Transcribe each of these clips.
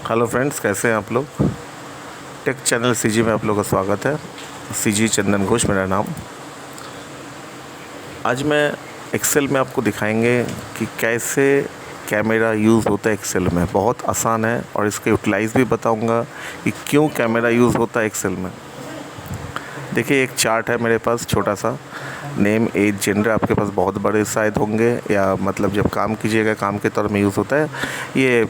Hello friends, कैसे हैं आप लोग। टेक चैनल सीजी में आप लोगों का स्वागत है। सीजी चंदन घोष मेरा नाम। आज मैं एक्सेल में आपको दिखाएंगे कि कैसे कैमरा यूज़ होता है एक्सेल में। बहुत आसान है और इसके यूटिलाइज़ भी बताऊंगा कि क्यों कैमरा यूज़ होता है एक्सेल में। देखिए, एक चार्ट है मेरे पास छोटा सा। नेम, एज, जेंडर आपके पास बहुत बड़े शायद होंगे, या मतलब जब काम कीजिएगा काम के तौर में यूज़ होता है। ये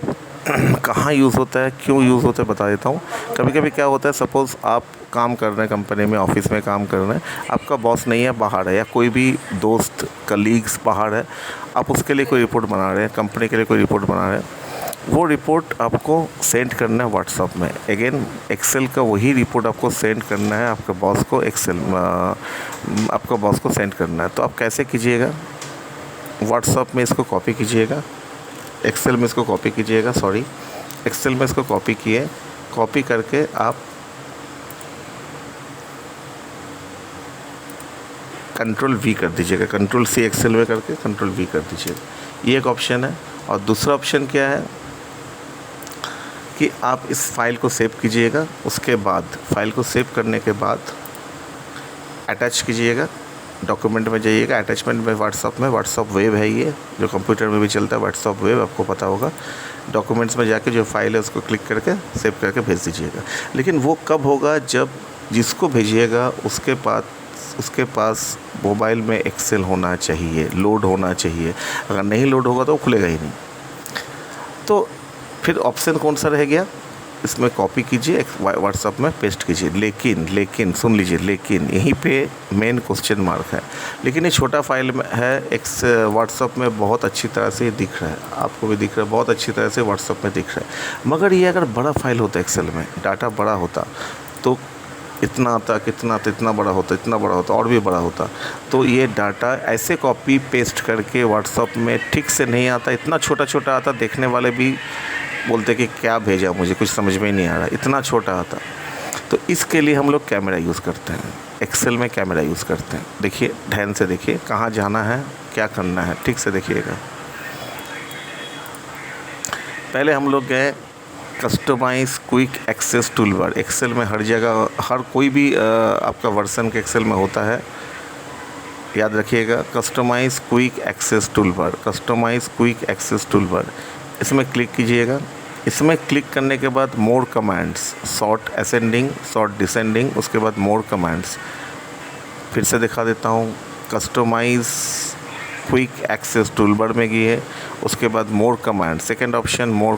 कहाँ यूज़ होता है, क्यों यूज़ होता है बता देता हूँ। कभी कभी क्या होता है, सपोज़ आप काम कर रहे हैं कंपनी में, ऑफिस में काम कर रहे हैं, आपका बॉस नहीं है, बाहर है, या कोई भी दोस्त कलीग्स बाहर है, आप उसके लिए कोई रिपोर्ट बना रहे हैं, कंपनी के लिए कोई रिपोर्ट बना रहे हैं। वो रिपोर्ट आपको सेंड करना है व्हाट्सअप में। अगेन एक्सेल का वही रिपोर्ट आपको सेंड करना है आपके बॉस को, आपका बॉस को सेंड करना है। तो आप कैसे कीजिएगा, व्हाट्सअप में इसको कॉपी कीजिएगा, एक्सेल में इसको कॉपी कीजिएगा, एक्सेल में इसको कॉपी किए, कॉपी करके आप कंट्रोल वी कर दीजिएगा, कंट्रोल सी एक्सेल में करके कंट्रोल वी कर दीजिएगा। ये एक ऑप्शन है। और दूसरा ऑप्शन क्या है कि आप इस फाइल को सेव कीजिएगा। उसके बाद फाइल को सेव करने के बाद अटैच कीजिएगा, डॉक्यूमेंट में जाइएगा, अटैचमेंट में व्हाट्सअप वेब है, ये जो कंप्यूटर में भी चलता है व्हाट्सअप वेब, आपको पता होगा। डॉक्यूमेंट्स में जाके जो फाइल है उसको क्लिक करके सेव करके भेज दीजिएगा। लेकिन वो कब होगा, जब जिसको भेजिएगा उसके पास मोबाइल में एक्सेल होना चाहिए, लोड होना चाहिए। अगर नहीं लोड होगा तो वो खुलेगा ही नहीं। तो फिर ऑप्शन कौन सा रह गया, इसमें कॉपी कीजिए, व्हाट्सअप में पेस्ट कीजिए। लेकिन सुन लीजिए, लेकिन यहीं पे मेन क्वेश्चन मार्क है। लेकिन ये छोटा फाइल में है, व्हाट्सअप में बहुत अच्छी तरह से दिख रहा है, आपको भी दिख रहा है, बहुत अच्छी तरह से व्हाट्सअप में दिख रहा है। मगर ये अगर बड़ा फाइल होता एक्सेल में, डाटा बड़ा होता तो इतना आता, इतना बड़ा होता और भी बड़ा होता। तो ये डाटा ऐसे कॉपी पेस्ट करके व्हाट्सअप में ठीक से नहीं आता, इतना छोटा आता, देखने वाले भी बोलते कि क्या भेजा, मुझे कुछ समझ में ही नहीं आ रहा, इतना छोटा आता। तो इसके लिए हम लोग कैमरा यूज़ करते हैं, एक्सेल में कैमरा यूज़ करते हैं। देखिए, ध्यान से देखिए, कहाँ जाना है, क्या करना है, ठीक से देखिएगा। पहले हम लोग गए customise quick access toolbar. Excel में हर जगह, हर कोई भी आपका वर्जन के एक्सेल में होता है, याद रखिएगा। कस्टमाइज़ क्विक एक्सेस टूलबार, इसमें क्लिक कीजिएगा। इसमें क्लिक करने के बाद more commands, sort ascending, sort descending, उसके बाद मोर कमांड्स। फिर से दिखा देता हूँ, कस्टमाइज़ क्विक एक्सेस टूलबार में गई है, उसके बाद more command, second option more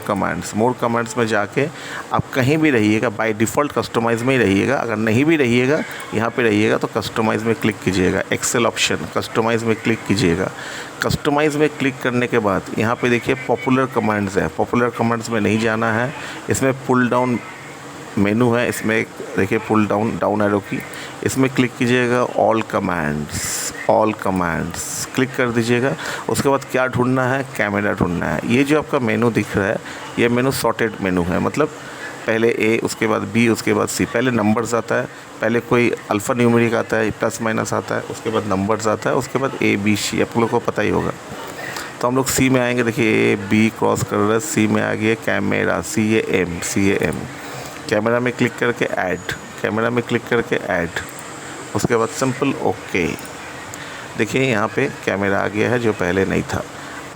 commands में जाके आप कहीं भी रहिएगा, बाय डिफ़ॉल्ट कस्टमाइज़ में ही रहिएगा। अगर नहीं भी रहिएगा, यहाँ पे रहिएगा तो कस्टमाइज़ में क्लिक कीजिएगा। एक्सेल ऑप्शन कस्टमाइज़ में क्लिक कीजिएगा। कस्टमाइज़ में क्लिक करने के बाद यहाँ पे देखिए पॉपुलर कमांड्स है, पॉपुलर कमांड्स में नहीं जाना है। इसमें पुल डाउन मेनू है, इसमें देखिए पुल डाउन एरो की, इसमें क्लिक कीजिएगा। ऑल कमांड्स क्लिक कर दीजिएगा। उसके बाद क्या ढूंढना है, कैमरा ढूंढना है। ये जो आपका मेनू दिख रहा है, ये मेनू सॉर्टेड मेनू है, मतलब पहले ए, उसके बाद बी, उसके बाद सी। पहले नंबर्स आता है, पहले कोई अल्फ़ा न्यूमेरिक आता है, प्लस माइनस आता है, उसके बाद नंबर्स आता है, उसके बाद ए बी सी, आप लोग को पता ही होगा। तो हम लोग सी में आएंगे। देखिए, ए बी क्रॉस कर रहा है, सी में आ गया कैमरा, CAM। कैमरा में क्लिक करके ऐड, उसके बाद सिंपल ओके। देखिए, यहाँ पे कैमरा आ गया है जो पहले नहीं था।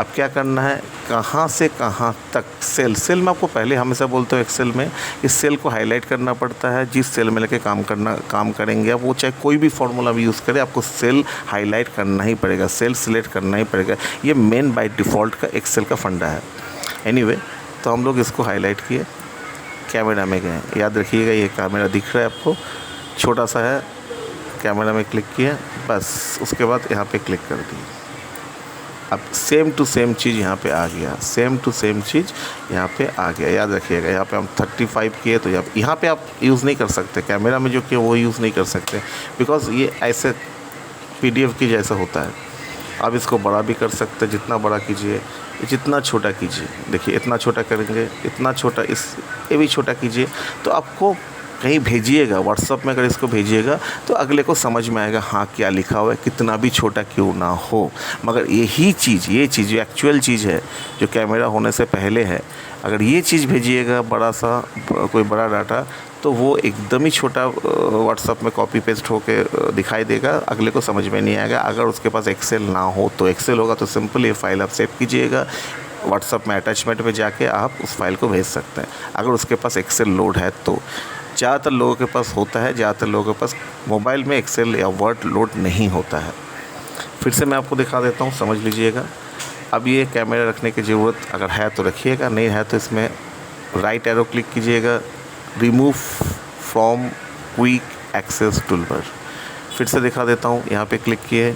अब क्या करना है, कहाँ से कहाँ तक सेल में आपको पहले हमेशा बोलते हो एक्सेल में इस सेल को हाईलाइट करना पड़ता है। जिस सेल में लेके काम करेंगे आप, वो चाहे कोई भी फार्मूला भी यूज़ करें, आपको सेल हाईलाइट करना ही पड़ेगा, सेल सिलेक्ट करना ही पड़ेगा। ये मेन बाय डिफ़ॉल्ट का एक्सेल का फंडा है। एनीवे, तो हम लोग इसको हाईलाइट किए, कैमरा में गए। याद रखिएगा, ये कैमरा दिख रहा है आपको, छोटा सा है। कैमरा में क्लिक किया, बस उसके बाद यहाँ पे क्लिक कर दिए। अब सेम टू सेम चीज़ यहाँ पे आ गया, याद रखिएगा। यहाँ पे हम 35 किए, तो यहाँ पे आप यूज़ नहीं कर सकते, कैमरा में जो किया वो यूज़ नहीं कर सकते, बिकॉज़ ये ऐसे PDF की जैसा होता है। आप इसको बड़ा भी कर सकते हैं, जितना बड़ा कीजिए, जितना छोटा कीजिए। देखिए, इतना छोटा करेंगे, इतना छोटा, ये भी छोटा कीजिए, तो आपको कहीं भेजिएगा, व्हाट्सअप में अगर इसको भेजिएगा तो अगले को समझ में आएगा हाँ क्या लिखा हुआ है, कितना भी छोटा क्यों ना हो। मगर यही चीज़, ये चीज़ जो एक्चुअल चीज़ है, जो कैमरा होने से पहले है, अगर ये चीज़ भेजिएगा बड़ा सा कोई बड़ा डाटा, तो वो एकदम ही छोटा व्हाट्सअप में कॉपी पेस्ट होके दिखाई देगा, अगले को समझ में नहीं आएगा। अगर उसके पास एक्सेल ना हो तो एक्सेल होगा तो सिंपल ये फाइल आप सेव कीजिएगा, व्हाट्सअप में अटैचमेंट में जाके आप उस फाइल को भेज सकते हैं। अगर उसके पास एक्सेल लोड है तो ज़्यादातर लोगों के पास होता है, ज़्यादातर लोगों के पास मोबाइल में एक्सेल या वर्ड लोड नहीं होता है। फिर से मैं आपको दिखा देता हूँ, समझ लीजिएगा। अब ये कैमरा रखने की ज़रूरत अगर है तो रखिएगा, नहीं है तो इसमें राइट एरो क्लिक कीजिएगा, remove from quick access toolbar. फिर से दिखा देता हूँ, यहाँ पे क्लिक किए,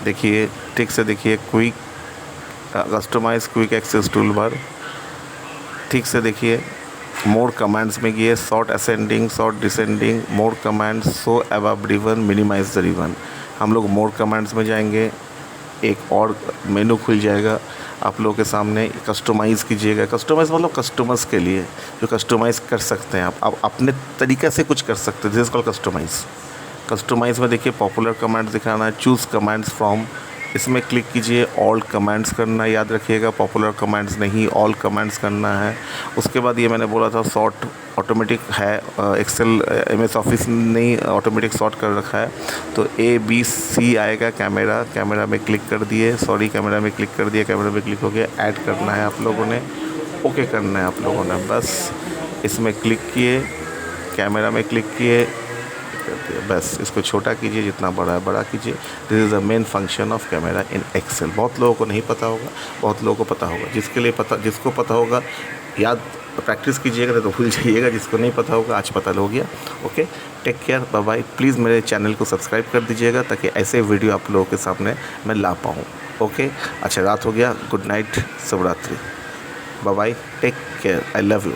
देखिए ठीक से देखिए, quick customise quick access toolbar, ठीक से देखिए। मोर कमांड्स में गए, sort ascending, sort descending, more commands, show above ribbon, minimise the ribbon. हम लोग मोर कमांड्स में जाएंगे, एक और मेनू खुल जाएगा आप लोगों के सामने। कस्टमाइज़ कीजिएगा, कस्टमाइज़ मतलब कस्टमर्स के लिए जो कस्टमाइज़ कर सकते हैं आप अपने तरीक़े से कुछ कर सकते हैं, this is called customise. Customise में देखिए पॉपुलर कमांड्स दिखाना है, चूज़ कमांड्स फ्रॉम, इसमें क्लिक कीजिए, ऑल कमांड्स करना, याद रखिएगा पॉपुलर कमांड्स नहीं, ऑल कमांड्स करना है। उसके बाद ये मैंने बोला था सॉर्ट ऑटोमेटिक है, एक्सेल एमएस ऑफिस ने ऑटोमेटिक सॉर्ट कर रखा है, तो ABC आएगा, कैमरा में क्लिक कर दिए, कैमरा में क्लिक कर दिया, कैमरा में क्लिक हो गया, ऐड करना है आप लोगों ने, ओके करना है आप लोगों ने, बस इसमें क्लिक किए, कैमरा में क्लिक किए, बस इसको छोटा कीजिए, जितना बड़ा है बड़ा कीजिए। This is the main function of camera in Excel. बहुत लोगों को नहीं पता होगा, बहुत लोगों को पता होगा। जिसको पता होगा याद प्रैक्टिस कीजिएगा, नहीं तो भूल जाइएगा। जिसको नहीं पता होगा आज पता हो गया। Okay, take care, bye bye. Please मेरे चैनल को सब्सक्राइब कर दीजिएगा ताकि ऐसे वीडियो आप लोगों के सामने मैं ला पाऊँ। ओके, अच्छा रात हो गया, गुड नाइट, शुभ रात्रि, bye bye, take care, I love you.